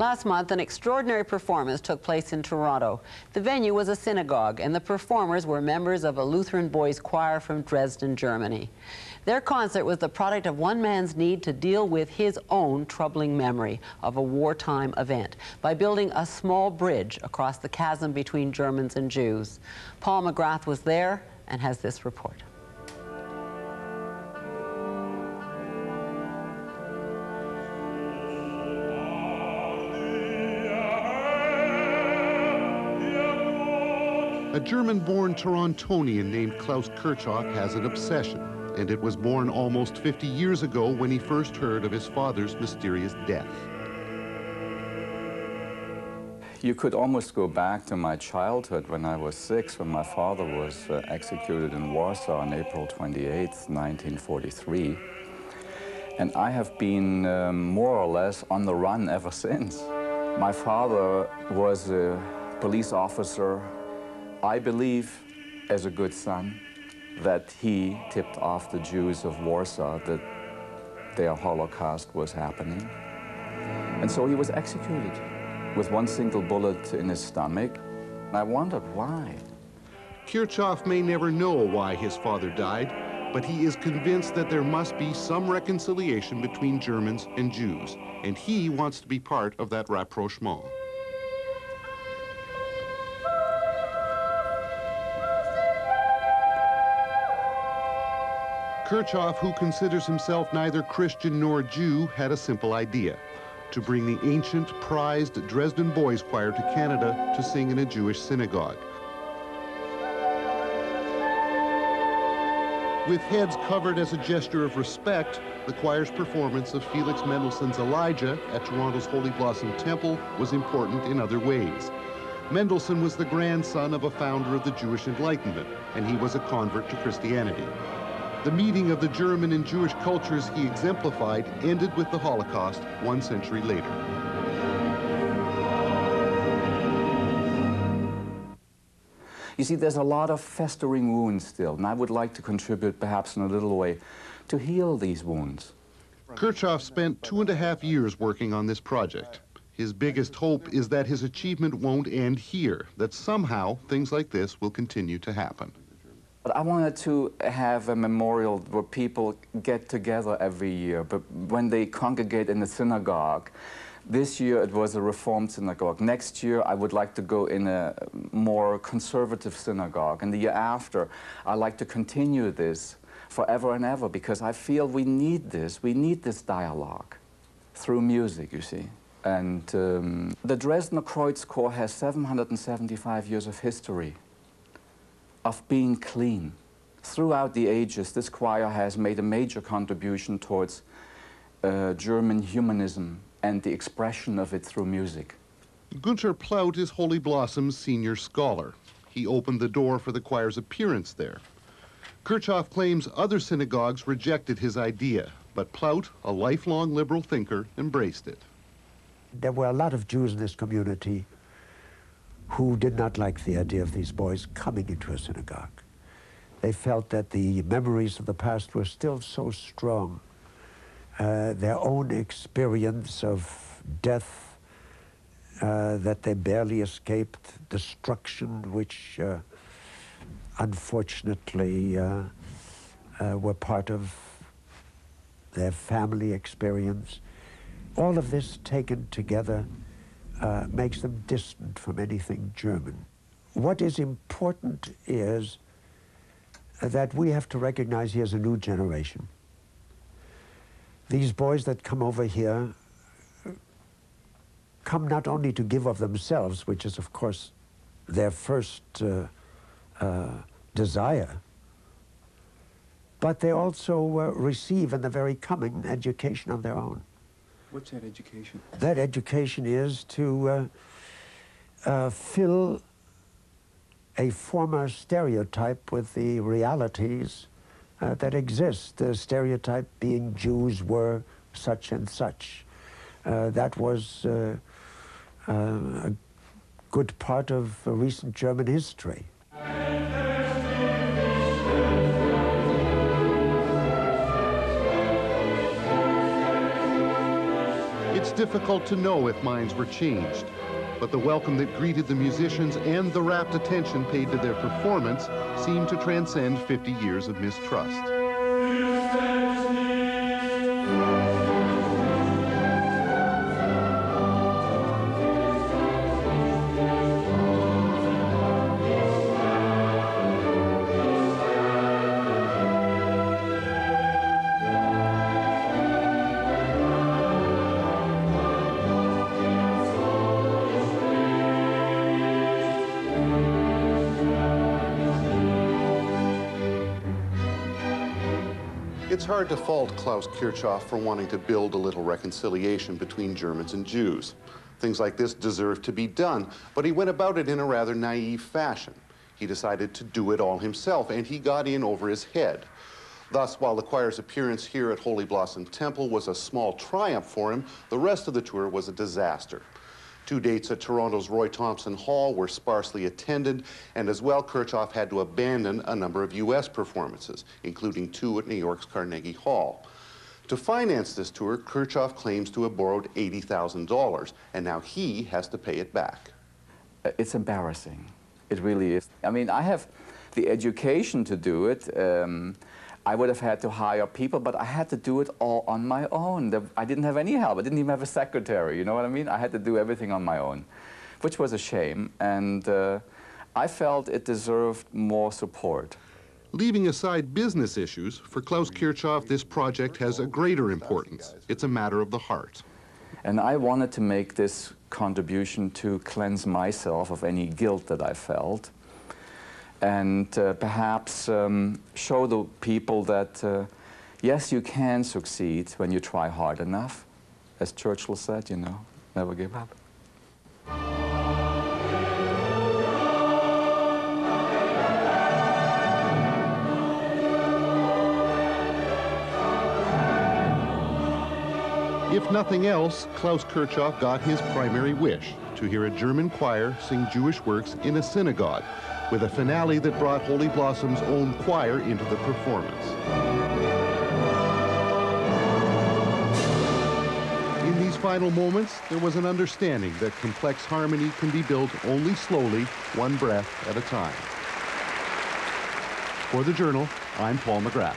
Last month, an extraordinary performance took place in Toronto. The venue was a synagogue, and the performers were members of a Lutheran boys' choir from Dresden, Germany. Their concert was the product of one man's need to deal with his own troubling memory of a wartime event by building a small bridge across the chasm between Germans and Jews. Paul McGrath was there and has this report. A German-born Torontonian named Klaus Kirchhoff has an obsession, and it was born almost 50 years ago when he first heard of his father's mysterious death. You could almost go back to my childhood when I was 6, when my father was executed in Warsaw on April 28th, 1943. And I have been more or less on the run ever since. My father was a police officer. I believe, as a good son, that he tipped off the Jews of Warsaw that their Holocaust was happening. And so he was executed with one single bullet in his stomach. And I wondered why. Kirchhoff may never know why his father died, but he is convinced that there must be some reconciliation between Germans and Jews, and he wants to be part of that rapprochement. Kirchhoff, who considers himself neither Christian nor Jew, had a simple idea: to bring the ancient, prized Dresden Boys Choir to Canada to sing in a Jewish synagogue. With heads covered as a gesture of respect, the choir's performance of Felix Mendelssohn's Elijah at Toronto's Holy Blossom Temple was important in other ways. Mendelssohn was the grandson of a founder of the Jewish Enlightenment, and he was a convert to Christianity. The meeting of the German and Jewish cultures he exemplified ended with the Holocaust 1 century later. You see, there's a lot of festering wounds still, and I would like to contribute, perhaps in a little way, to heal these wounds. Kirchhoff spent 2.5 years working on this project. His biggest hope is that his achievement won't end here, that somehow things like this will continue to happen. But I wanted to have a memorial where people get together every year, but when they congregate in the synagogue. This year it was a Reformed synagogue. Next year I would like to go in a more conservative synagogue. And the year after, I'd like to continue this forever and ever, because I feel we need this dialogue through music, you see. And the Dresdner Kreuzchor has 775 years of history of being clean. Throughout the ages, this choir has made a major contribution towards German humanism and the expression of it through music. Günter Plaut is Holy Blossom's senior scholar. He opened the door for the choir's appearance there. Kirchhoff claims other synagogues rejected his idea, but Plaut, a lifelong liberal thinker, embraced it. There were a lot of Jews in this community who did not like the idea of these boys coming into a synagogue. They felt that the memories of the past were still so strong. Their own experience of death, that they barely escaped, destruction, which unfortunately were part of their family experience. All of this taken together makes them distant from anything German. What is important is that we have to recognize here's a new generation. These boys that come over here come not only to give of themselves, which is of course their first desire, but they also receive in the very coming education of their own. What's that education? That education is to fill a former stereotype with the realities that exist. The stereotype being Jews were such and such. That was a good part of recent German history. It's difficult to know if minds were changed, but the welcome that greeted the musicians and the rapt attention paid to their performance seemed to transcend 50 years of mistrust. It's hard to fault Klaus Kirchhoff for wanting to build a little reconciliation between Germans and Jews. Things like this deserve to be done, but he went about it in a rather naive fashion. He decided to do it all himself, and he got in over his head. Thus, while the choir's appearance here at Holy Blossom Temple was a small triumph for him, the rest of the tour was a disaster. 2 dates at Toronto's Roy Thomson Hall were sparsely attended, and as well, Kirchhoff had to abandon a number of U.S. performances, including 2 at New York's Carnegie Hall. To finance this tour, Kirchhoff claims to have borrowed $80,000, and now he has to pay it back. It's embarrassing. It really is. I mean, I have the education to do it. I would have had to hire people, but I had to do it all on my own. I didn't have any help. I didn't even have a secretary, you know what I mean? I had to do everything on my own, which was a shame, and I felt it deserved more support. Leaving aside business issues, for Klaus Kirchhoff, this project has a greater importance. It's a matter of the heart. And I wanted to make this contribution to cleanse myself of any guilt that I felt, and perhaps show the people that, yes, you can succeed when you try hard enough. As Churchill said, you know, never give up. If nothing else, Klaus Kirchhoff got his primary wish, to hear a German choir sing Jewish works in a synagogue, with a finale that brought Holy Blossom's own choir into the performance. In these final moments, there was an understanding that complex harmony can be built only slowly, one breath at a time. For the Journal, I'm Paul McGrath.